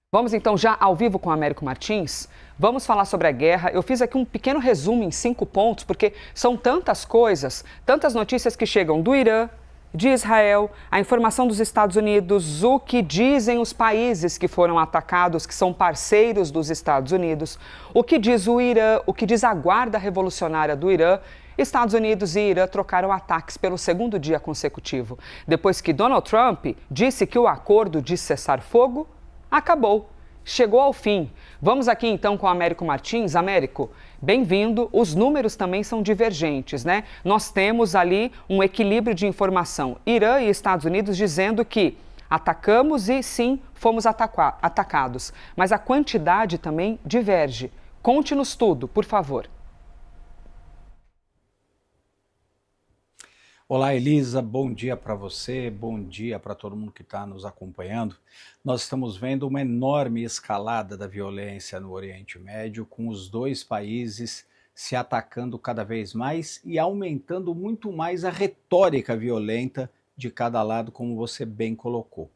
Vamos então já ao vivo com o Américo Martins? Vamos falar sobre a guerra. Eu fiz aqui um pequeno resumo em 5 pontos, porque são tantas coisas, tantas notícias que chegam do Irã, de Israel, a informação dos Estados Unidos, o que dizem os países que foram atacados, que são parceiros dos Estados Unidos, o que diz o Irã, o que diz a Guarda Revolucionária do Irã. Estados Unidos e Irã trocaram ataques pelo segundo dia consecutivo, depois que Donald Trump disse que o acordo de cessar-fogo acabou, chegou ao fim. Vamos aqui então com o Américo Martins. Américo, bem-vindo. Os números também são divergentes, né? Nós temos ali um equilíbrio de informação. Irã e Estados Unidos dizendo que atacamos e sim, fomos atacados. Mas a quantidade também diverge. Conte-nos tudo, por favor. Olá, Elisa, bom dia para você, bom dia para todo mundo que está nos acompanhando. Nós estamos vendo uma enorme escalada da violência no Oriente Médio, com os dois países se atacando cada vez mais e aumentando muito mais a retórica violenta de cada lado, como você bem colocou.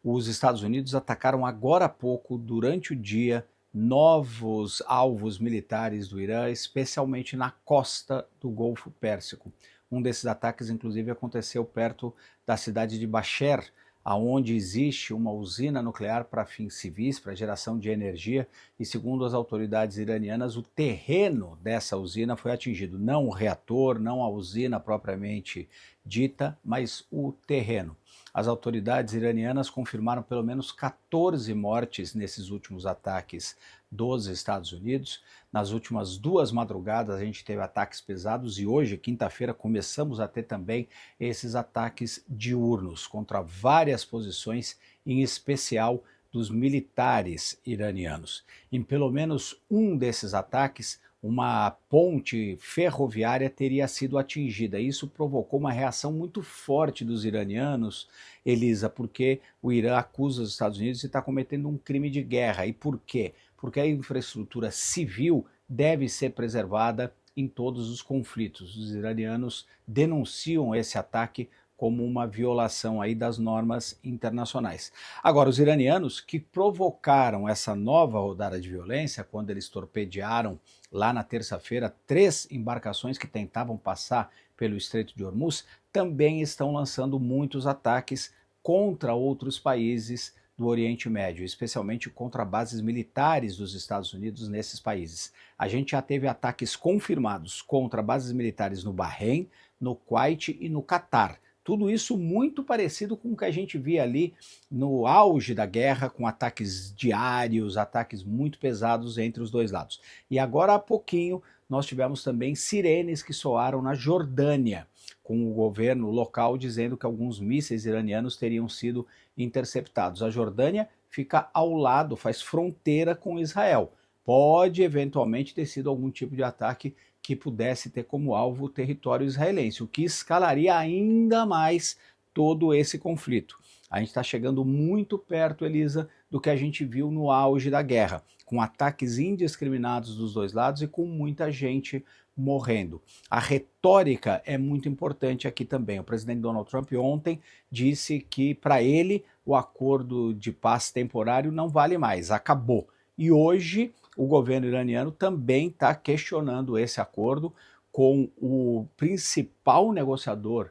Os Estados Unidos atacaram agora há pouco, durante o dia, novos alvos militares do Irã, especialmente na costa do Golfo Pérsico. Um desses ataques, inclusive, aconteceu perto da cidade de Basher, onde existe uma usina nuclear para fins civis, para geração de energia, e segundo as autoridades iranianas, o terreno dessa usina foi atingido. Não o reator, não a usina propriamente dita, mas o terreno. As autoridades iranianas confirmaram pelo menos 14 mortes nesses últimos ataques dos Estados Unidos. Nas últimas 2 madrugadas a gente teve ataques pesados e hoje, quinta-feira, começamos a ter também esses ataques diurnos contra várias posições, em especial dos militares iranianos. Em pelo menos um desses ataques, uma ponte ferroviária teria sido atingida. Isso provocou uma reação muito forte dos iranianos, Elisa, porque o Irã acusa os Estados Unidos de estar cometendo um crime de guerra. E por quê? Porque a infraestrutura civil deve ser preservada em todos os conflitos. Os iranianos denunciam esse ataque como uma violação aí das normas internacionais. Agora, os iranianos que provocaram essa nova rodada de violência, quando eles torpedearam lá na terça-feira 3 embarcações que tentavam passar pelo Estreito de Hormuz, também estão lançando muitos ataques contra outros países do Oriente Médio, especialmente contra bases militares dos Estados Unidos nesses países. A gente já teve ataques confirmados contra bases militares no Bahrein, no Kuwait e no Catar. Tudo isso muito parecido com o que a gente via ali no auge da guerra, com ataques diários, ataques muito pesados entre os dois lados. E agora há pouquinho nós tivemos também sirenes que soaram na Jordânia, com o governo local dizendo que alguns mísseis iranianos teriam sido interceptados. A Jordânia fica ao lado, faz fronteira com Israel. Pode eventualmente ter sido algum tipo de ataque que pudesse ter como alvo o território israelense, o que escalaria ainda mais todo esse conflito. A gente está chegando muito perto, Elisa, do que a gente viu no auge da guerra, com ataques indiscriminados dos dois lados e com muita gente morrendo. A retórica é muito importante aqui também. O presidente Donald Trump ontem disse que, para ele, o acordo de paz temporário não vale mais, acabou. E hoje o governo iraniano também está questionando esse acordo, com o principal negociador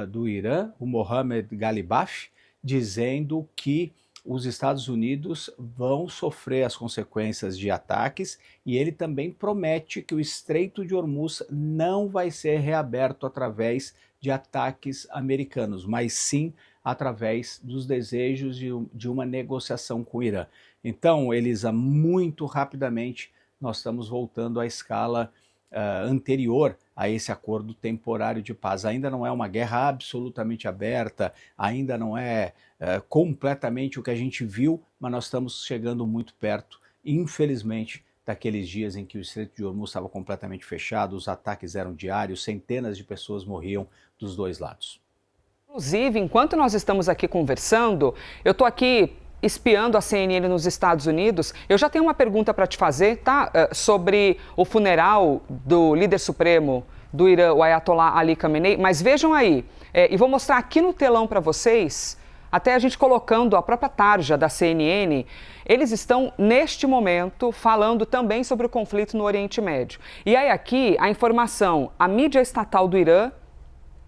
do Irã, o Mohammad Ghalibaf, dizendo que os Estados Unidos vão sofrer as consequências de ataques, e ele também promete que o Estreito de Hormuz não vai ser reaberto através de ataques americanos, mas sim através dos desejos de uma negociação com o Irã. Então, Elisa, muito rapidamente nós estamos voltando à escala anterior a esse acordo temporário de paz. Ainda não é uma guerra absolutamente aberta, ainda não é completamente o que a gente viu, mas nós estamos chegando muito perto, infelizmente, daqueles dias em que o Estreito de Hormuz estava completamente fechado, os ataques eram diários, centenas de pessoas morriam dos dois lados. Inclusive, enquanto nós estamos aqui conversando, eu estou aqui espiando a CNN nos Estados Unidos. Eu já tenho uma pergunta para te fazer, tá? Sobre o funeral do líder supremo do Irã, o Ayatollah Ali Khamenei. Mas vejam aí, e vou mostrar aqui no telão para vocês até a gente colocando a própria tarja da CNN, eles estão, neste momento, falando também sobre o conflito no Oriente Médio. E aí aqui, a informação, a mídia estatal do Irã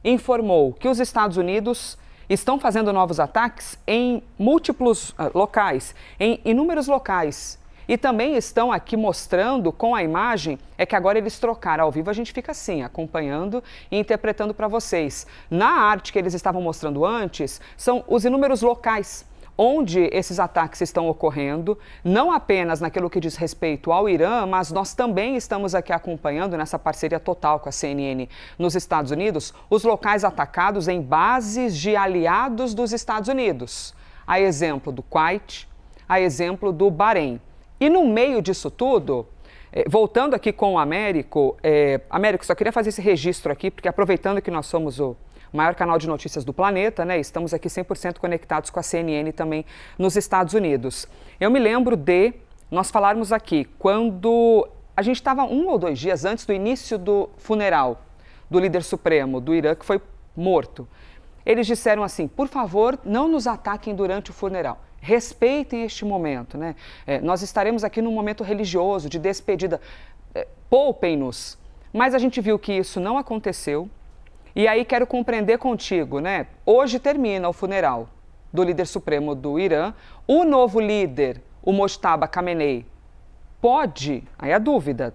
informou que os Estados Unidos estão fazendo novos ataques em múltiplos locais, em inúmeros locais. E também estão aqui mostrando com a imagem, é que agora eles trocaram ao vivo, a gente fica assim, acompanhando e interpretando para vocês. Na arte que eles estavam mostrando antes, são os inúmeros locais onde esses ataques estão ocorrendo, não apenas naquilo que diz respeito ao Irã, mas nós também estamos aqui acompanhando, nessa parceria total com a CNN nos Estados Unidos, os locais atacados em bases de aliados dos Estados Unidos. A exemplo do Kuwait, a exemplo do Bahrein. E no meio disso tudo, voltando aqui com o Américo, Américo, só queria fazer esse registro aqui, porque aproveitando que nós somos o maior canal de notícias do planeta, né? Estamos aqui 100% conectados com a CNN também nos Estados Unidos. Eu me lembro de nós falarmos aqui, quando a gente estava 1 ou 2 dias antes do início do funeral do líder supremo do Irã, que foi morto. Eles disseram assim, por favor, não nos ataquem durante o funeral. Respeitem este momento, né? Nós estaremos aqui num momento religioso, de despedida. Poupem-nos. Mas a gente viu que isso não aconteceu. E aí quero compreender contigo, né? Hoje termina o funeral do líder supremo do Irã. O novo líder, o Mojtaba Khamenei, pode, aí a dúvida,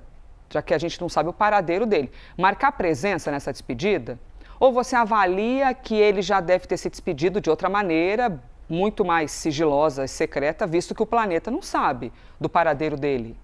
já que a gente não sabe o paradeiro dele, marcar presença nessa despedida? Ou você avalia que ele já deve ter se despedido de outra maneira, muito mais sigilosa e secreta, visto que o planeta não sabe do paradeiro dele?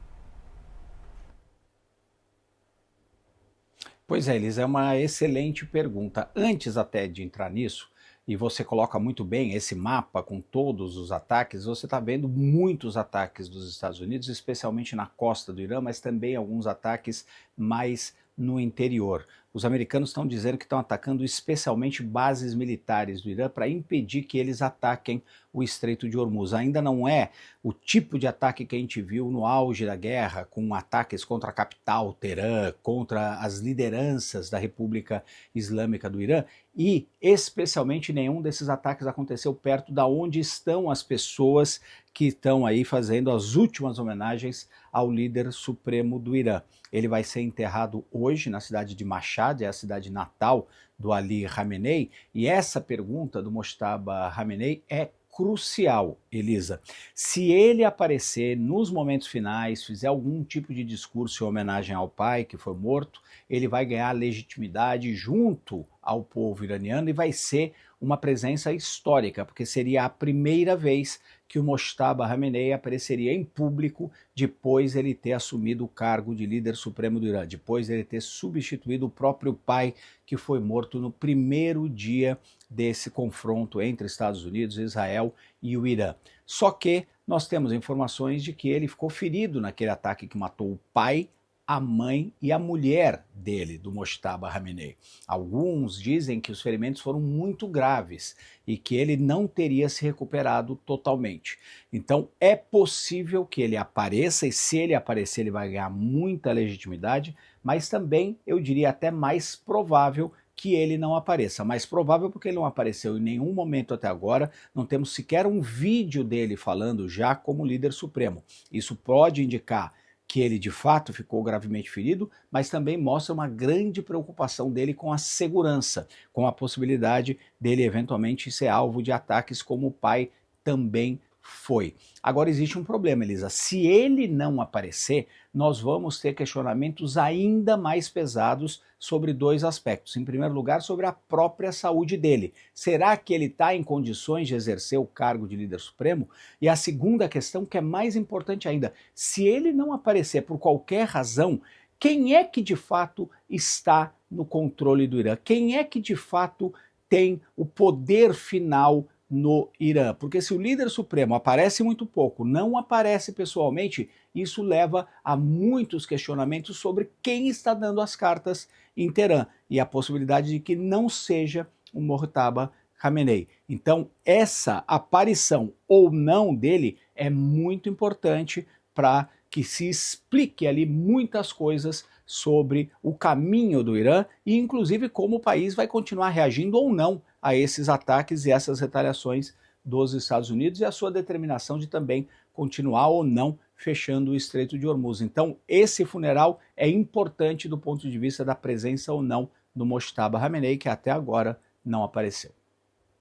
Pois é, Elis, é uma excelente pergunta. Antes até de entrar nisso, e você coloca muito bem esse mapa com todos os ataques, você está vendo muitos ataques dos Estados Unidos, especialmente na costa do Irã, mas também alguns ataques mais no interior. Os americanos estão dizendo que estão atacando especialmente bases militares do Irã para impedir que eles ataquem o Estreito de Hormuz. Ainda não é o tipo de ataque que a gente viu no auge da guerra, com ataques contra a capital, Teherã, contra as lideranças da República Islâmica do Irã, e especialmente nenhum desses ataques aconteceu perto da onde estão as pessoas que estão aí fazendo as últimas homenagens ao líder supremo do Irã. Ele vai ser enterrado hoje na cidade de Mashhad, é a cidade natal do Ali Khamenei, e essa pergunta do Mojtaba Khamenei é crucial, Elisa. Se ele aparecer nos momentos finais, fizer algum tipo de discurso em homenagem ao pai que foi morto, ele vai ganhar legitimidade junto ao povo iraniano e vai ser uma presença histórica, porque seria a primeira vez que o Mojtaba Khamenei apareceria em público depois ele ter assumido o cargo de líder supremo do Irã, depois ele ter substituído o próprio pai que foi morto no primeiro dia desse confronto entre Estados Unidos, Israel e o Irã. Só que nós temos informações de que ele ficou ferido naquele ataque que matou o pai, a mãe e a mulher dele, do Mojtaba Khamenei. Alguns dizem que os ferimentos foram muito graves e que ele não teria se recuperado totalmente. Então é possível que ele apareça, e se ele aparecer ele vai ganhar muita legitimidade, mas também eu diria até mais provável que ele não apareça. Mais provável porque ele não apareceu em nenhum momento até agora, não temos sequer um vídeo dele falando já como líder supremo. Isso pode indicar que ele de fato ficou gravemente ferido, mas também mostra uma grande preocupação dele com a segurança, com a possibilidade dele eventualmente ser alvo de ataques como o pai também foi. Agora existe um problema, Elisa. Se ele não aparecer, nós vamos ter questionamentos ainda mais pesados sobre dois aspectos. Em primeiro lugar, sobre a própria saúde dele. Será que ele está em condições de exercer o cargo de líder supremo? E a segunda questão, que é mais importante ainda, se ele não aparecer por qualquer razão, quem é que de fato está no controle do Irã? Quem é que de fato tem o poder final no Irã? Porque se o líder supremo aparece muito pouco, não aparece pessoalmente, isso leva a muitos questionamentos sobre quem está dando as cartas em Teherã e a possibilidade de que não seja o Mojtaba Khamenei. Então essa aparição ou não dele é muito importante para que se explique ali muitas coisas sobre o caminho do Irã e inclusive como o país vai continuar reagindo ou não a esses ataques e essas retaliações dos Estados Unidos e a sua determinação de também continuar ou não fechando o Estreito de Hormuz. Então, esse funeral é importante do ponto de vista da presença ou não do Mojtaba Khamenei, que até agora não apareceu.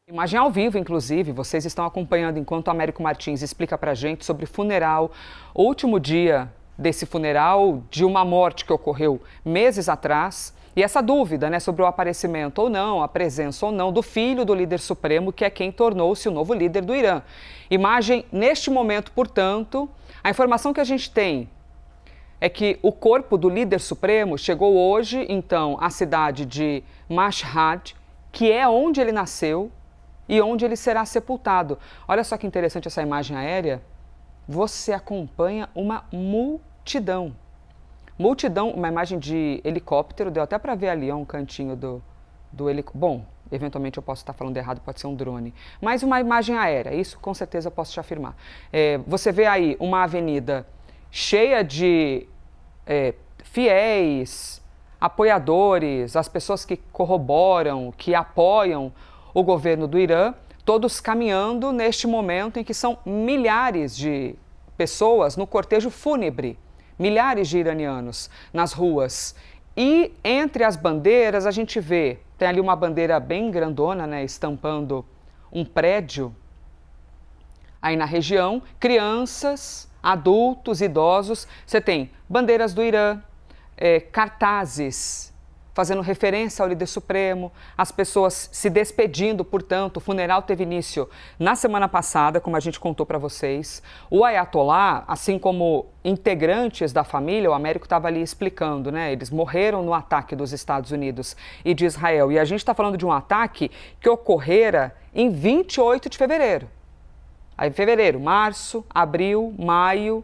Imagem ao vivo, inclusive, vocês estão acompanhando enquanto o Américo Martins explica pra gente sobre funeral, o último dia desse funeral de uma morte que ocorreu meses atrás, e essa dúvida, né, sobre o aparecimento ou não, a presença ou não do filho do líder supremo, que é quem tornou-se o novo líder do Irã. Imagem neste momento, portanto, a informação que a gente tem é que o corpo do líder supremo chegou hoje, então, à cidade de Mashhad, que é onde ele nasceu e onde ele será sepultado. Olha só que interessante essa imagem aérea. Você acompanha uma multidão. Multidão, uma imagem de helicóptero, deu até para ver ali, ó, um cantinho do helicóptero. Bom, eventualmente eu posso estar falando errado, pode ser um drone. Mas uma imagem aérea, isso com certeza eu posso te afirmar. Você vê aí uma avenida cheia de fiéis, apoiadores, as pessoas que corroboram, que apoiam o governo do Irã, todos caminhando neste momento em que são milhares de pessoas no cortejo fúnebre, milhares de iranianos nas ruas. E entre as bandeiras a gente vê, tem ali uma bandeira bem grandona, né, estampando um prédio aí na região, crianças, adultos, idosos, você tem bandeiras do Irã, cartazes fazendo referência ao líder supremo, as pessoas se despedindo, portanto, o funeral teve início na semana passada, como a gente contou para vocês. O Ayatollah, assim como integrantes da família, o Américo estava ali explicando, né? Eles morreram no ataque dos Estados Unidos e de Israel. E a gente está falando de um ataque que ocorrera em 28 de fevereiro. Aí fevereiro, março, abril, maio,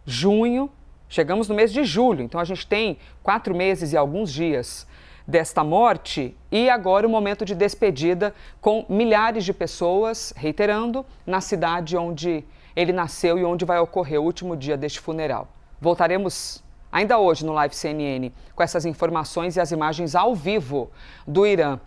junho, chegamos no mês de julho, então a gente tem 4 meses e alguns dias desta morte e agora o momento de despedida com milhares de pessoas, reiterando, na cidade onde ele nasceu e onde vai ocorrer o último dia deste funeral. Voltaremos ainda hoje no Live CNN com essas informações e as imagens ao vivo do Irã.